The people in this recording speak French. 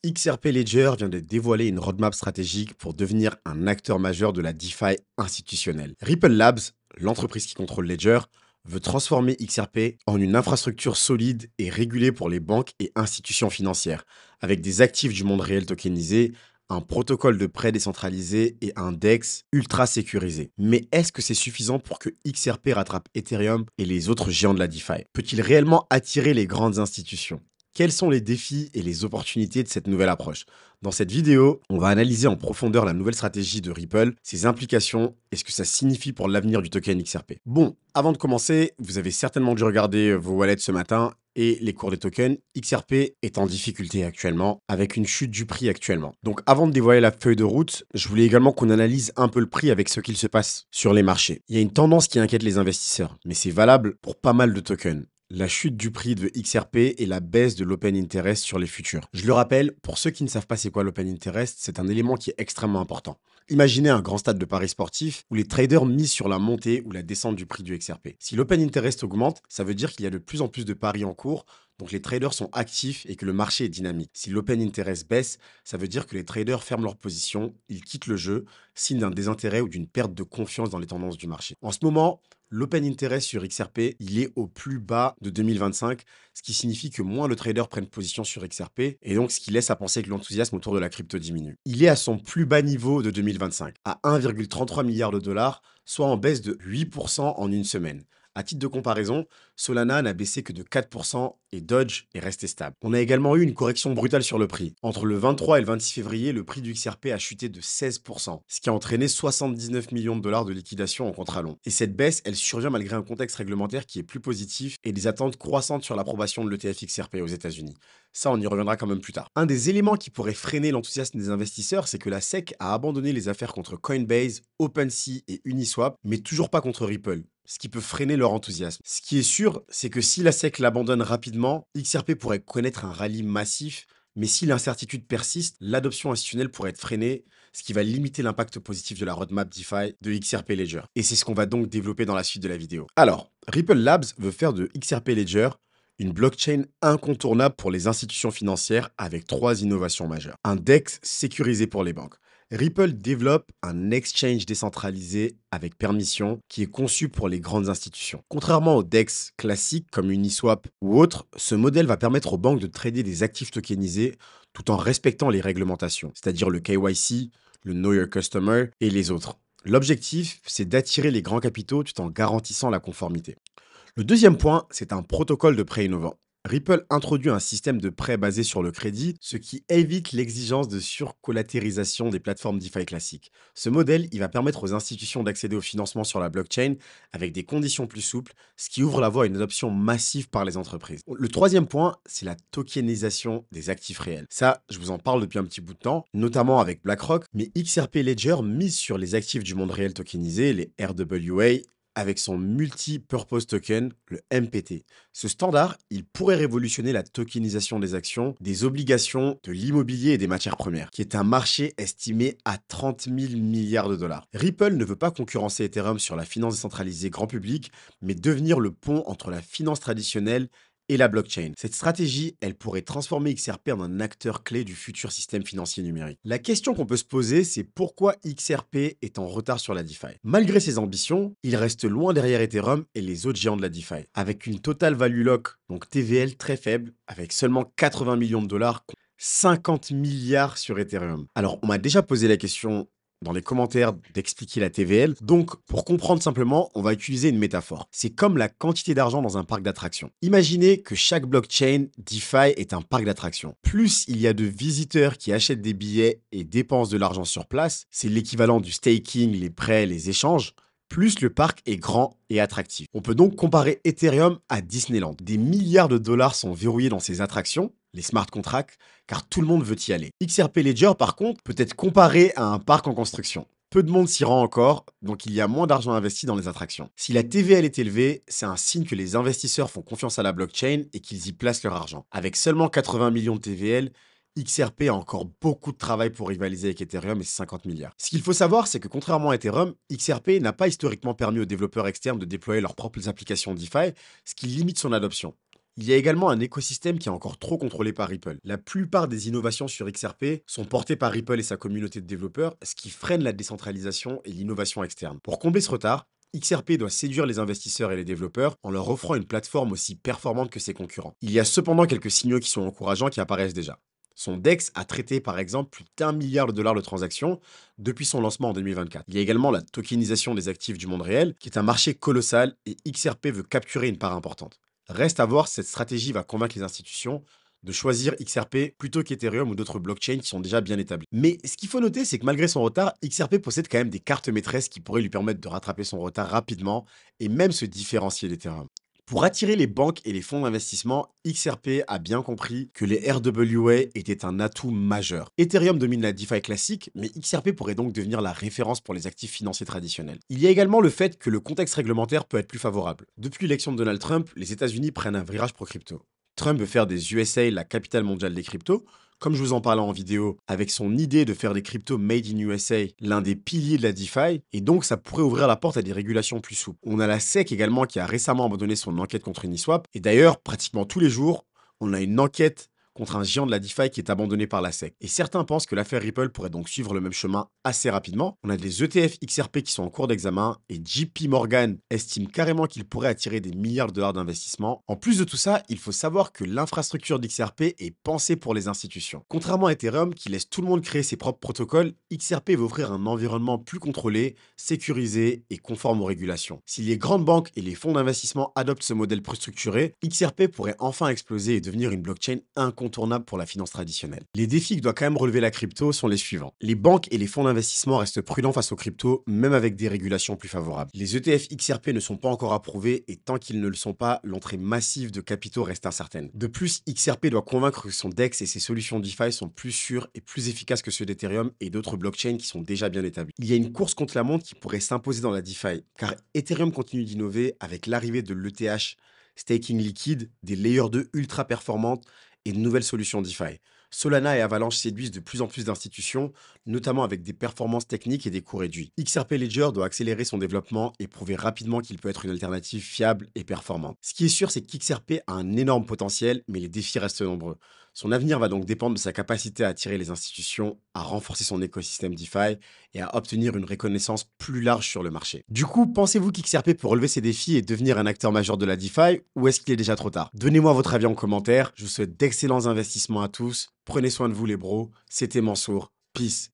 XRP Ledger vient de dévoiler une roadmap stratégique pour devenir un acteur majeur de la DeFi institutionnelle. Ripple Labs, l'entreprise qui contrôle Ledger, veut transformer XRP en une infrastructure solide et régulée pour les banques et institutions financières, avec des actifs du monde réel tokenisés, un protocole de prêt décentralisé et un DEX ultra sécurisé. Mais est-ce que c'est suffisant pour que XRP rattrape Ethereum et les autres géants de la DeFi? Peut-il réellement attirer les grandes institutions? Quels sont les défis et les opportunités de cette nouvelle approche? Dans cette vidéo, on va analyser en profondeur la nouvelle stratégie de Ripple, ses implications et ce que ça signifie pour l'avenir du token XRP. Bon, avant de commencer, vous avez certainement dû regarder vos wallets ce matin et les cours des tokens. XRP est en difficulté actuellement, avec une chute du prix actuellement. Donc avant de dévoiler la feuille de route, je voulais également qu'on analyse un peu le prix avec ce qu'il se passe sur les marchés. Il y a une tendance qui inquiète les investisseurs, mais c'est valable pour pas mal de tokens: la chute du prix de XRP et la baisse de l'open interest sur les futurs. Je le rappelle, pour ceux qui ne savent pas c'est quoi l'open interest, c'est un élément qui est extrêmement important. Imaginez un grand stade de paris sportif où les traders misent sur la montée ou la descente du prix du XRP. Si l'open interest augmente, ça veut dire qu'il y a de plus en plus de paris en cours, donc les traders sont actifs et que le marché est dynamique. Si l'open interest baisse, ça veut dire que les traders ferment leur position, ils quittent le jeu, signe d'un désintérêt ou d'une perte de confiance dans les tendances du marché. En ce moment, l'open interest sur XRP, il est au plus bas de 2025, ce qui signifie que moins de traders prennent position sur XRP, et donc ce qui laisse à penser que l'enthousiasme autour de la crypto diminue. Il est à son plus bas niveau de 2025, à 1,33 milliard de dollars, soit en baisse de 8% en une semaine. À titre de comparaison, Solana n'a baissé que de 4% et Dodge est resté stable. On a également eu une correction brutale sur le prix. Entre le 23 et le 26 février, le prix du XRP a chuté de 16%, ce qui a entraîné 79 millions de dollars de liquidation en contrat long. Et cette baisse, elle survient malgré un contexte réglementaire qui est plus positif et des attentes croissantes sur l'approbation de l'ETF XRP aux États-Unis. Ça, on y reviendra quand même plus tard. Un des éléments qui pourrait freiner l'enthousiasme des investisseurs, c'est que la SEC a abandonné les affaires contre Coinbase, OpenSea et Uniswap, mais toujours pas contre Ripple, ce qui peut freiner leur enthousiasme. Ce qui est sûr, c'est que si la SEC l'abandonne rapidement, XRP pourrait connaître un rallye massif, mais si l'incertitude persiste, l'adoption institutionnelle pourrait être freinée, ce qui va limiter l'impact positif de la roadmap DeFi de XRP Ledger. Et c'est ce qu'on va donc développer dans la suite de la vidéo. Alors, Ripple Labs veut faire de XRP Ledger une blockchain incontournable pour les institutions financières avec 3 innovations majeures. Un DEX sécurisé pour les banques. Ripple développe un exchange décentralisé avec permission qui est conçu pour les grandes institutions. Contrairement aux DEX classiques comme Uniswap ou autres, ce modèle va permettre aux banques de trader des actifs tokenisés tout en respectant les réglementations, c'est-à-dire le KYC, le Know Your Customer et les autres. L'objectif, c'est d'attirer les grands capitaux tout en garantissant la conformité. Le deuxième point, c'est un protocole de prêt innovant. Ripple introduit un système de prêt basé sur le crédit, ce qui évite l'exigence de surcollatérisation des plateformes DeFi classiques. Ce modèle, il va permettre aux institutions d'accéder au financement sur la blockchain avec des conditions plus souples, ce qui ouvre la voie à une adoption massive par les entreprises. Le troisième point, c'est la tokenisation des actifs réels. Ça, je vous en parle depuis un petit bout de temps, notamment avec BlackRock, mais XRP Ledger mise sur les actifs du monde réel tokenisés, les RWA, avec son multi-purpose token, le MPT. Ce standard, il pourrait révolutionner la tokenisation des actions, des obligations, de l'immobilier et des matières premières, qui est un marché estimé à 30 000 milliards de dollars. Ripple ne veut pas concurrencer Ethereum sur la finance décentralisée grand public, mais devenir le pont entre la finance traditionnelle et la blockchain. Cette stratégie, elle pourrait transformer XRP en un acteur clé du futur système financier numérique. La question qu'on peut se poser, c'est pourquoi XRP est en retard sur la DeFi. Malgré ses ambitions, il reste loin derrière Ethereum et les autres géants de la DeFi, avec une total value lock, donc TVL très faible, avec seulement 80 millions de dollars, 50 milliards sur Ethereum. Alors, on m'a déjà posé la question dans les commentaires d'expliquer la TVL. Donc, pour comprendre simplement, on va utiliser une métaphore. C'est comme la quantité d'argent dans un parc d'attractions. Imaginez que chaque blockchain DeFi est un parc d'attractions. Plus il y a de visiteurs qui achètent des billets et dépensent de l'argent sur place, c'est l'équivalent du staking, les prêts, les échanges, plus le parc est grand et attractif. On peut donc comparer Ethereum à Disneyland. Des milliards de dollars sont verrouillés dans ces attractions, les smart contracts, car tout le monde veut y aller. XRP Ledger, par contre, peut être comparé à un parc en construction. Peu de monde s'y rend encore, donc il y a moins d'argent investi dans les attractions. Si la TVL est élevée, c'est un signe que les investisseurs font confiance à la blockchain et qu'ils y placent leur argent. Avec seulement 80 millions de TVL, XRP a encore beaucoup de travail pour rivaliser avec Ethereum et ses 50 milliards. Ce qu'il faut savoir, c'est que contrairement à Ethereum, XRP n'a pas historiquement permis aux développeurs externes de déployer leurs propres applications DeFi, ce qui limite son adoption. Il y a également un écosystème qui est encore trop contrôlé par Ripple. La plupart des innovations sur XRP sont portées par Ripple et sa communauté de développeurs, ce qui freine la décentralisation et l'innovation externe. Pour combler ce retard, XRP doit séduire les investisseurs et les développeurs en leur offrant une plateforme aussi performante que ses concurrents. Il y a cependant quelques signaux qui sont encourageants qui apparaissent déjà. Son DEX a traité par exemple plus d'1 milliard de dollars de transactions depuis son lancement en 2024. Il y a également la tokenisation des actifs du monde réel, qui est un marché colossal et XRP veut capturer une part importante. Reste à voir si cette stratégie va convaincre les institutions de choisir XRP plutôt qu'Ethereum ou d'autres blockchains qui sont déjà bien établis. Mais ce qu'il faut noter, c'est que malgré son retard, XRP possède quand même des cartes maîtresses qui pourraient lui permettre de rattraper son retard rapidement et même se différencier d'Ethereum. Pour attirer les banques et les fonds d'investissement, XRP a bien compris que les RWA étaient un atout majeur. Ethereum domine la DeFi classique, mais XRP pourrait donc devenir la référence pour les actifs financiers traditionnels. Il y a également le fait que le contexte réglementaire peut être plus favorable. Depuis l'élection de Donald Trump, les États-Unis prennent un virage pro-crypto. Trump veut faire des USA la capitale mondiale des cryptos, comme je vous en parlais en vidéo, avec son idée de faire des cryptos made in USA l'un des piliers de la DeFi, et donc ça pourrait ouvrir la porte à des régulations plus souples. On a la SEC également qui a récemment abandonné son enquête contre Uniswap, et d'ailleurs, pratiquement tous les jours, on a une enquête contre un géant de la DeFi qui est abandonné par la SEC. Et certains pensent que l'affaire Ripple pourrait donc suivre le même chemin assez rapidement. On a des ETF XRP qui sont en cours d'examen et JP Morgan estime carrément qu'il pourrait attirer des milliards de dollars d'investissement. En plus de tout ça, il faut savoir que l'infrastructure d'XRP est pensée pour les institutions. Contrairement à Ethereum qui laisse tout le monde créer ses propres protocoles, XRP va offrir un environnement plus contrôlé, sécurisé et conforme aux régulations. Si les grandes banques et les fonds d'investissement adoptent ce modèle plus structuré, XRP pourrait enfin exploser et devenir une blockchain incontournable pour la finance traditionnelle. Les défis que doit quand même relever la crypto sont les suivants. Les banques et les fonds d'investissement restent prudents face aux cryptos, même avec des régulations plus favorables. Les ETF XRP ne sont pas encore approuvés et tant qu'ils ne le sont pas, l'entrée massive de capitaux reste incertaine. De plus, XRP doit convaincre que son DEX et ses solutions DeFi sont plus sûres et plus efficaces que ceux d'Ethereum et d'autres blockchains qui sont déjà bien établis. Il y a une course contre la montre qui pourrait s'imposer dans la DeFi, car Ethereum continue d'innover avec l'arrivée de l'ETH, staking liquide, des layers 2 ultra performantes et de nouvelles solutions DeFi. Solana et Avalanche séduisent de plus en plus d'institutions, notamment avec des performances techniques et des coûts réduits. XRP Ledger doit accélérer son développement et prouver rapidement qu'il peut être une alternative fiable et performante. Ce qui est sûr, c'est qu'XRP a un énorme potentiel, mais les défis restent nombreux. Son avenir va donc dépendre de sa capacité à attirer les institutions, à renforcer son écosystème DeFi et à obtenir une reconnaissance plus large sur le marché. Du coup, pensez-vous qu'XRP peut relever ces défis et devenir un acteur majeur de la DeFi ou est-ce qu'il est déjà trop tard? Donnez-moi votre avis en commentaire. Je vous souhaite d'excellents investissements à tous. Prenez soin de vous les bros. C'était Mansour. Peace.